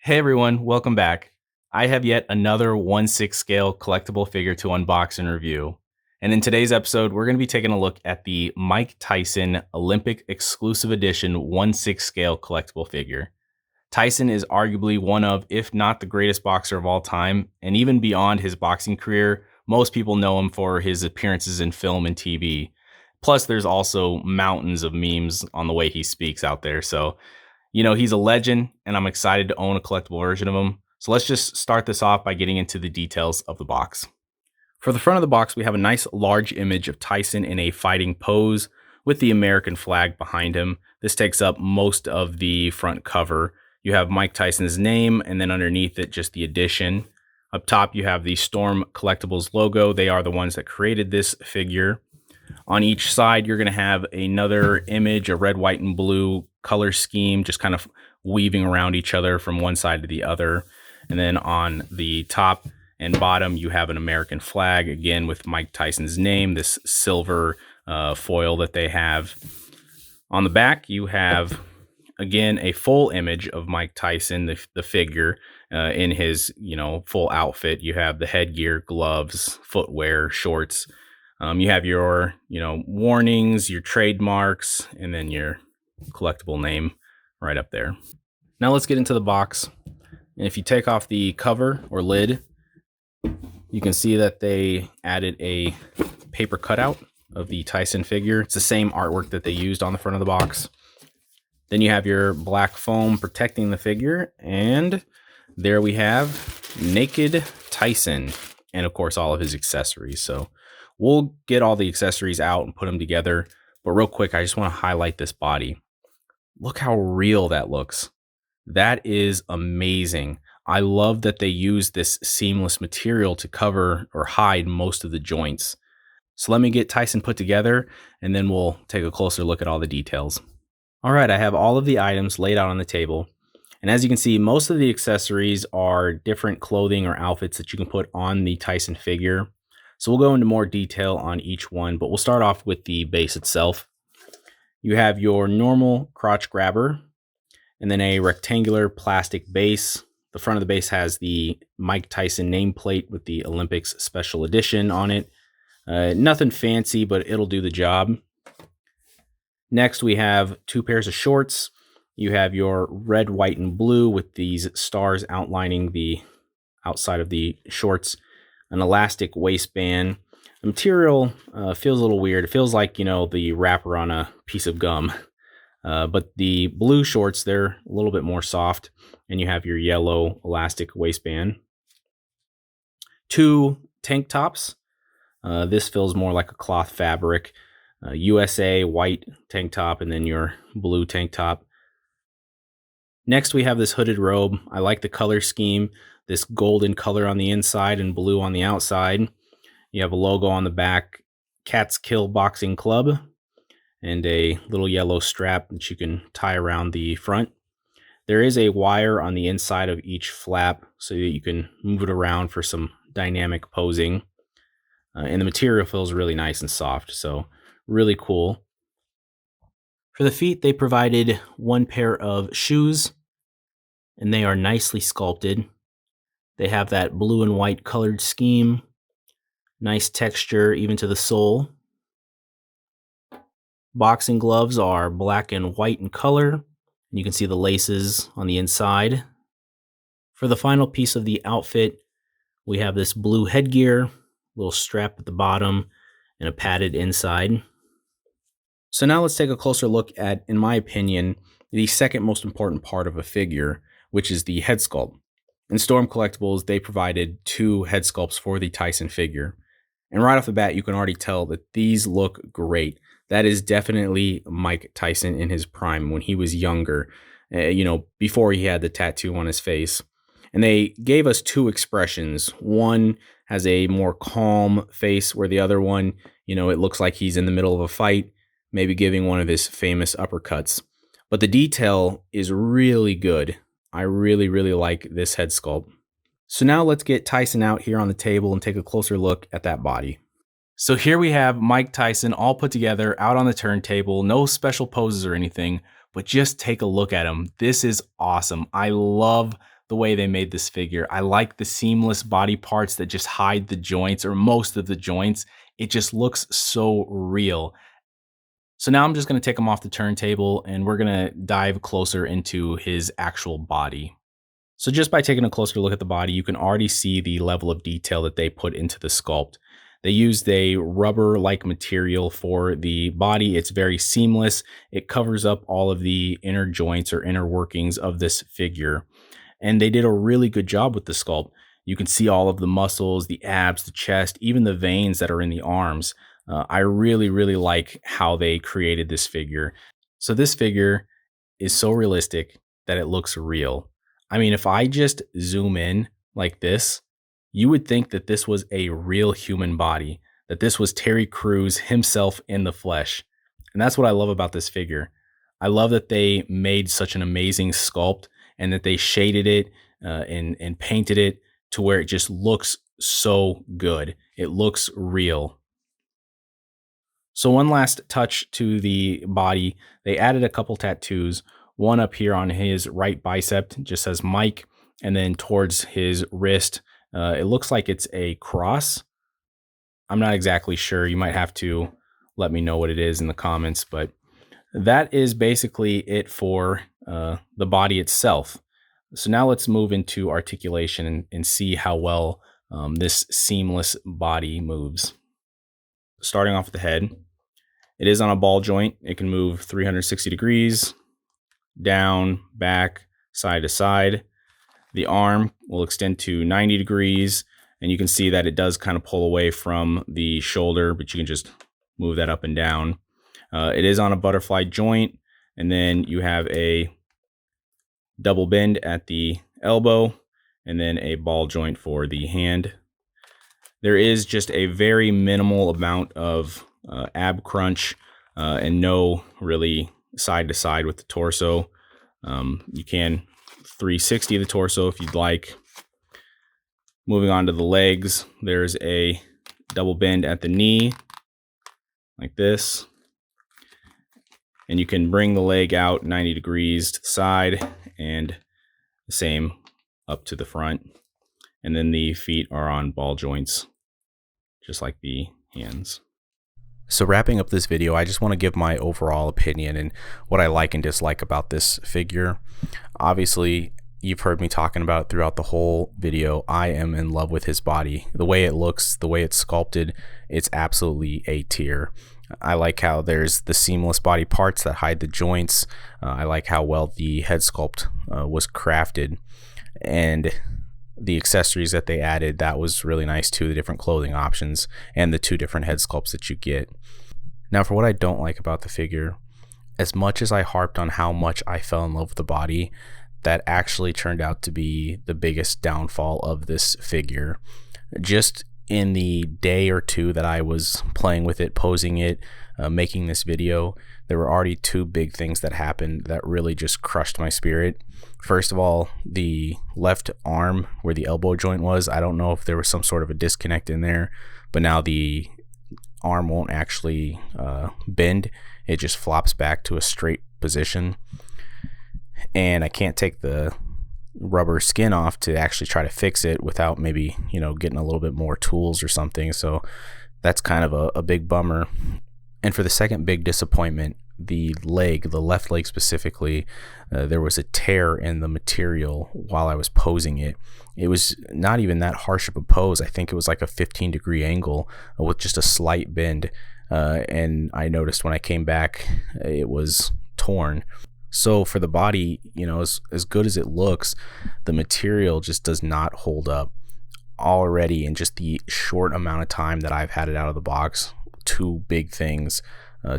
Hey everyone, welcome back. I have yet another 1/6 scale collectible figure to unbox and review. And in today's episode, we're going to be taking a look at the Mike Tyson Olympic Exclusive Edition 1/6 scale collectible figure. Tyson is arguably one of, if not the greatest boxer of all time, and even beyond his boxing career, most people know him for his appearances in film and TV. Plus, there's also mountains of memes on the way he speaks out there. So he's a legend, and I'm excited to own a collectible version of him. So let's just start this off by getting into the details of the box. For the front of the box, we have a nice large image of Tyson in a fighting pose with the American flag behind him. This takes up most of the front cover. You have Mike Tyson's name, and then underneath it, just the edition. Up top, you have the Storm Collectibles logo. They are the ones that created this figure. On each side, you're going to have another image, a red, white, and blue color scheme, just kind of weaving around each other from one side to the other. And then on the top and bottom, you have an American flag, again, with Mike Tyson's name, this silver foil that they have. On the back, you have, again, a full image of Mike Tyson, the figure, in his, full outfit. You have the headgear, gloves, footwear, shorts. You have your, warnings, your trademarks, and then your collectible name right up there. Now let's get into the box. And if you take off the cover or lid, you can see that they added a paper cutout of the Tyson figure. It's the same artwork that they used on the front of the box. Then you have your black foam protecting the figure. And there we have naked Tyson. And of course, all of his accessories. So we'll get all the accessories out and put them together. But real quick, I just want to highlight this body. Look how real that looks. That is amazing. I love that they use this seamless material to cover or hide most of the joints. So let me get Tyson put together, and then we'll take a closer look at all the details. All right, I have all of the items laid out on the table. And as you can see, most of the accessories are different clothing or outfits that you can put on the Tyson figure. So we'll go into more detail on each one, but we'll start off with the base itself. You have your normal crotch grabber, and then a rectangular plastic base. The front of the base has the Mike Tyson nameplate with the Olympics Special Edition on it. Nothing fancy, but it'll do the job. Next, we have two pairs of shorts. You have your red, white, and blue with these stars outlining the outside of the shorts. An elastic waistband. The material feels a little weird. It feels like, the wrapper on a piece of gum. But the blue shorts, they're a little bit more soft. And you have your yellow elastic waistband. Two tank tops. This feels more like a cloth fabric. USA white tank top, and then your blue tank top. Next, we have this hooded robe. I like the color scheme. This golden color on the inside and blue on the outside. You have a logo on the back, Cats Kill Boxing Club, and a little yellow strap that you can tie around the front. There is a wire on the inside of each flap so that you can move it around for some dynamic posing. And the material feels really nice and soft, so really cool. For the feet, they provided one pair of shoes, and they are nicely sculpted. They have that blue and white colored scheme. Nice texture even to the sole. Boxing gloves are black and white in color. And you can see the laces on the inside. For the final piece of the outfit, we have this blue headgear, little strap at the bottom, and a padded inside. So now let's take a closer look at, in my opinion, the second most important part of a figure, which is the head sculpt. In Storm Collectibles, they provided two head sculpts for the Tyson figure. And right off the bat, you can already tell that these look great. That is definitely Mike Tyson in his prime when he was younger, before he had the tattoo on his face. And they gave us two expressions. One has a more calm face, where the other one, it looks like he's in the middle of a fight, maybe giving one of his famous uppercuts. But the detail is really good. I really, really like this head sculpt. So now let's get Tyson out here on the table and take a closer look at that body. So here we have Mike Tyson all put together out on the turntable. No special poses or anything, but just take a look at him. This is awesome. I love the way they made this figure. I like the seamless body parts that just hide the joints or most of the joints. It just looks so real. So now I'm just going to take him off the turntable and we're going to dive closer into his actual body. So just by taking a closer look at the body, you can already see the level of detail that they put into the sculpt. They used a rubber-like material for the body. It's very seamless. It covers up all of the inner joints or inner workings of this figure. And they did a really good job with the sculpt. You can see all of the muscles, the abs, the chest, even the veins that are in the arms. I really, really like how they created this figure. So this figure is so realistic that it looks real. I mean, if I just zoom in like this, you would think that this was a real human body, that this was Terry Crews himself in the flesh. And that's what I love about this figure. I love that they made such an amazing sculpt and that they shaded it and painted it to where it just looks so good. It looks real. So one last touch to the body, they added a couple tattoos. One up here on his right bicep just says Mike, and then towards his wrist, it looks like it's a cross. I'm not exactly sure. You might have to let me know what it is in the comments, but that is basically it for the body itself. So now let's move into articulation and see how well this seamless body moves. Starting off with the head, it is on a ball joint. It can move 360 degrees, down, back, side to side. The arm will extend to 90 degrees, and you can see that it does kind of pull away from the shoulder, but you can just move that up and down. It is on a butterfly joint, and then you have a double bend at the elbow, and then a ball joint for the hand. There is just a very minimal amount of ab crunch and no really side to side with the torso. You can 360 the torso if you'd like. Moving on to the legs, there's a double bend at the knee like this. And you can bring the leg out 90 degrees to the side and the same up to the front. And then the feet are on ball joints, just like the hands. So wrapping up this video, I just want to give my overall opinion and what I like and dislike about this figure. Obviously, you've heard me talking about it throughout the whole video. I am in love with his body. The way it looks, the way it's sculpted, it's absolutely A tier. I like how there's the seamless body parts that hide the joints. I like how well the head sculpt was crafted. And the accessories that they added, that was really nice too, the different clothing options and the two different head sculpts that you get. Now for what I don't like about the figure, as much as I harped on how much I fell in love with the body, that actually turned out to be the biggest downfall of this figure. Just in the day or two that I was playing with it, posing it, making this video, there were already two big things that happened that really just crushed my spirit. First of all, the left arm where the elbow joint was, I don't know if there was some sort of a disconnect in there, but now the arm won't actually bend. It just flops back to a straight position. And I can't take the rubber skin off to actually try to fix it without maybe, getting a little bit more tools or something. So that's kind of a big bummer. And for the second big disappointment, the left leg specifically, there was a tear in the material while I was posing it. It was not even that harsh of a pose. I think it was like a 15-degree angle with just a slight bend. And I noticed when I came back, it was torn. So for the body, as good as it looks, the material just does not hold up. Already in just the short amount of time that I've had it out of the box, two big things,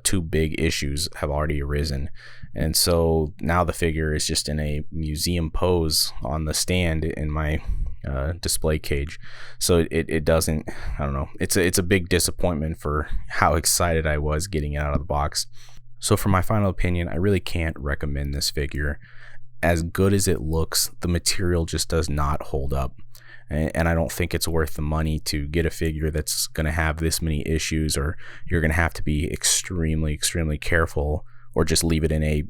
two big issues have already arisen. And so now the figure is just in a museum pose on the stand in my display cage. So it doesn't, I don't know, it's a big disappointment for how excited I was getting it out of the box. So for my final opinion, I really can't recommend this figure. As good as it looks, the material just does not hold up. And I don't think it's worth the money to get a figure that's going to have this many issues, or you're going to have to be extremely, extremely careful, or just leave it in a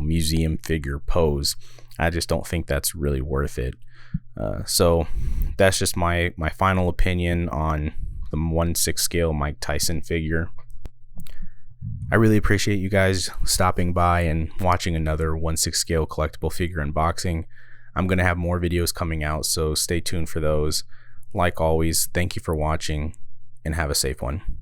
museum figure pose. I just don't think that's really worth it. So that's just my final opinion on the 1/6 scale Mike Tyson figure. I really appreciate you guys stopping by and watching another 1/6 scale collectible figure unboxing. I'm going to have more videos coming out, so stay tuned for those. Like always, thank you for watching and have a safe one.